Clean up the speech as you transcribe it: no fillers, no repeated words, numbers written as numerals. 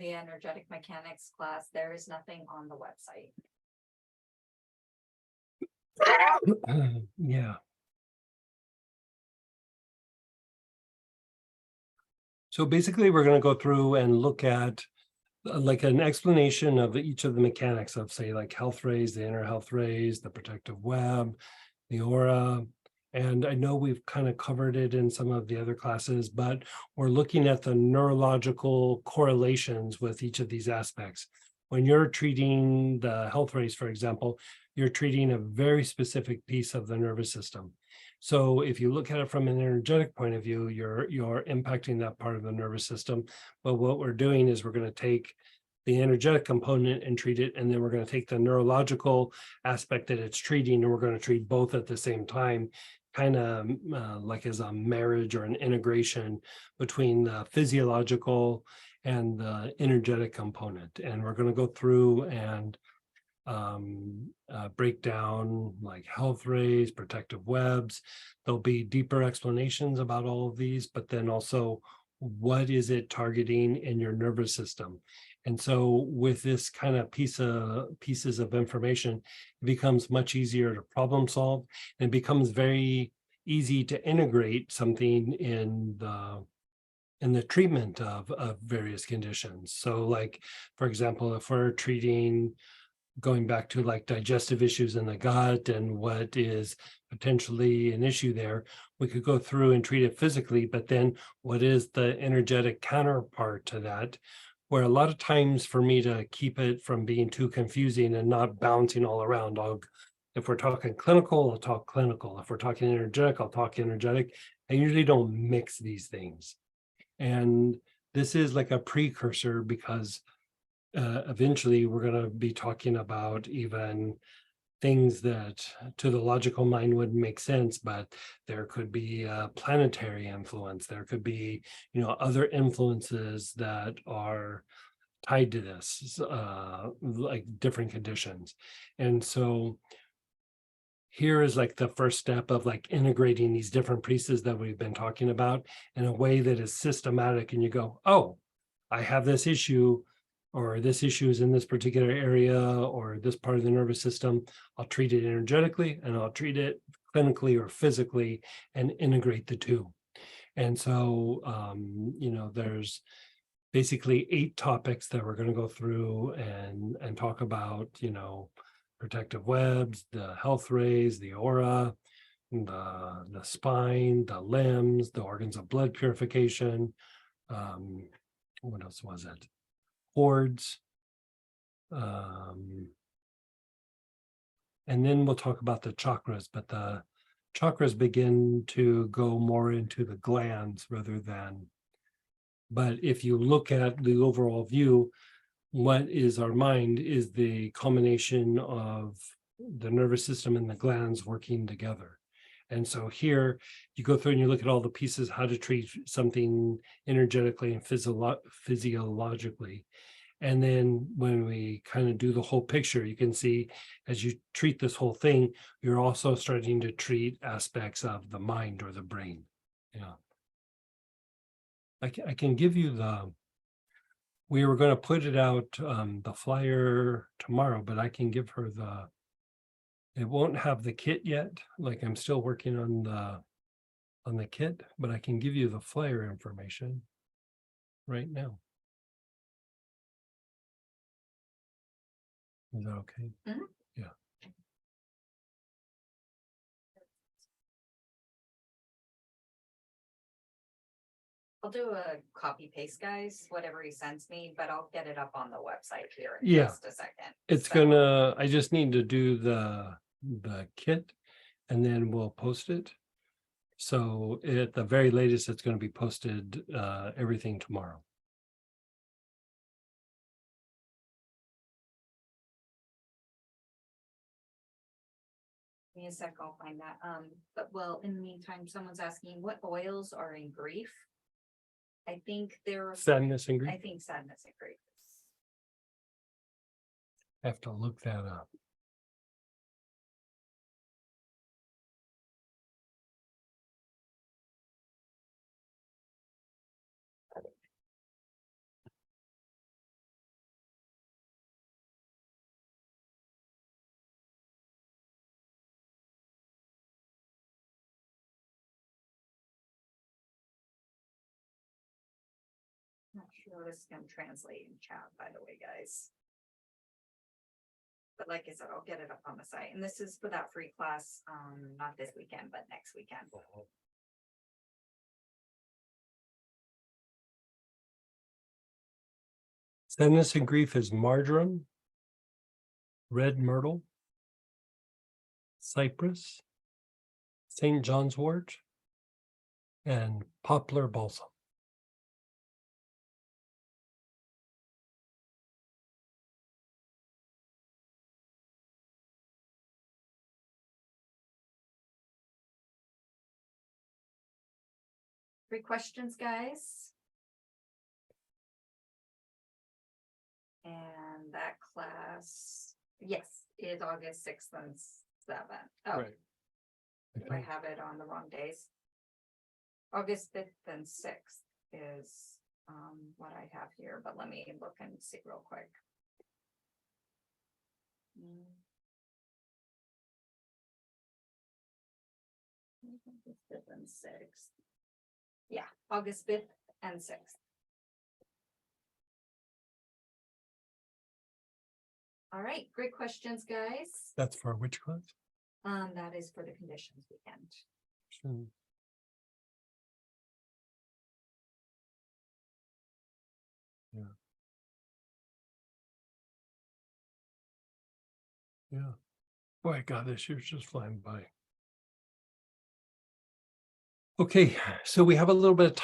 the energetic mechanics class, there is nothing on the website. Yeah. So basically, we're going to go through and look at like an explanation of each of the mechanics of, say, like health rays, the inner health rays, the protective web, the aura. And I know we've kind of covered it in some of the other classes, but we're looking at the neurological correlations with each of these aspects. When you're treating the health rays, for example, you're treating a very specific piece of the nervous system. So if you look at it from an energetic point of view, you're impacting that part of the nervous system. But what we're doing is we're going to take the energetic component and treat it, and then we're going to take the neurological aspect that it's treating, and we're going to treat both at the same time, kind of like as a marriage or an integration between the physiological and the energetic component. And we're going to go through and break down like health rays, protective webs. There'll be deeper explanations about all of these, but then also what is it targeting in your nervous system. And so with this kind of pieces of information, it becomes much easier to problem solve, and it becomes very easy to integrate something in the treatment of various conditions. So like, for example, if we're treating, going back to like digestive issues in the gut and what is potentially an issue there, we could go through and treat it physically, but then what is the energetic counterpart to that? Where a lot of times for me to keep it from being too confusing and not bouncing all around, if we're talking clinical, I'll talk clinical. If we're talking energetic, I'll talk energetic. I usually don't mix these things. And this is like a precursor because eventually we're going to be talking about even things that to the logical mind wouldn't make sense, but there could be a planetary influence. There could be, other influences that are tied to this, like different conditions. And so here is like the first step of like integrating these different pieces that we've been talking about in a way that is systematic. And you go, oh, I have this issue, or this issue is in this particular area or this part of the nervous system. I'll treat it energetically and I'll treat it clinically or physically and integrate the two. And so, there's basically 8 topics that we're going to go through and talk about, protective webs, the health rays, the aura, the spine, the limbs, the organs of blood purification. What else was it? Cords. And then we'll talk about the chakras, but the chakras begin to go more into the glands rather than, but if you look at the overall view, what is our mind is the combination of the nervous system and the glands working together. And so here you go through and you look at all the pieces, how to treat something energetically and physiologically. And then when we kind of do the whole picture, you can see as you treat this whole thing, you're also starting to treat aspects of the mind or the brain. Yeah. I can give you we were going to put it out, the flyer tomorrow, but I can give her it won't have the kit yet. Like I'm still working on the kit, but I can give you the flyer information right now. Is that okay? Mhm. Yeah. I'll do a copy paste, guys, whatever he sends me, but I'll get it up on the website here in Yeah. just a second. It's So, I just need to do the kit and then we'll post it. So at the very latest, it's going to be posted, everything tomorrow. give me a sec, I'll find that. But well, in the meantime, someone's asking what oils are in grief. I think they're, Sadness and grief. I think sadness and grief. I have to look that up. Notice I'm translating chat, by the way, guys. But like I said, I'll get it up on the site, and this is for that free class, not this weekend, but next weekend. Sadness and grief is marjoram, red myrtle, cypress, St. John's wort, and poplar balsam. Three questions, guys. And that class, yes, is August 6th and 7th. Oh, do I have it on the wrong days? August 5th and 6th is what I have here, but let me look and see real quick. August 5th and 6th. Yeah, August 5th and 6th. All right, great questions, guys. That's for which class? That is for the conditions weekend. Hmm. Yeah. Yeah. Boy, God, this year's just flying by. Okay, so we have a little bit of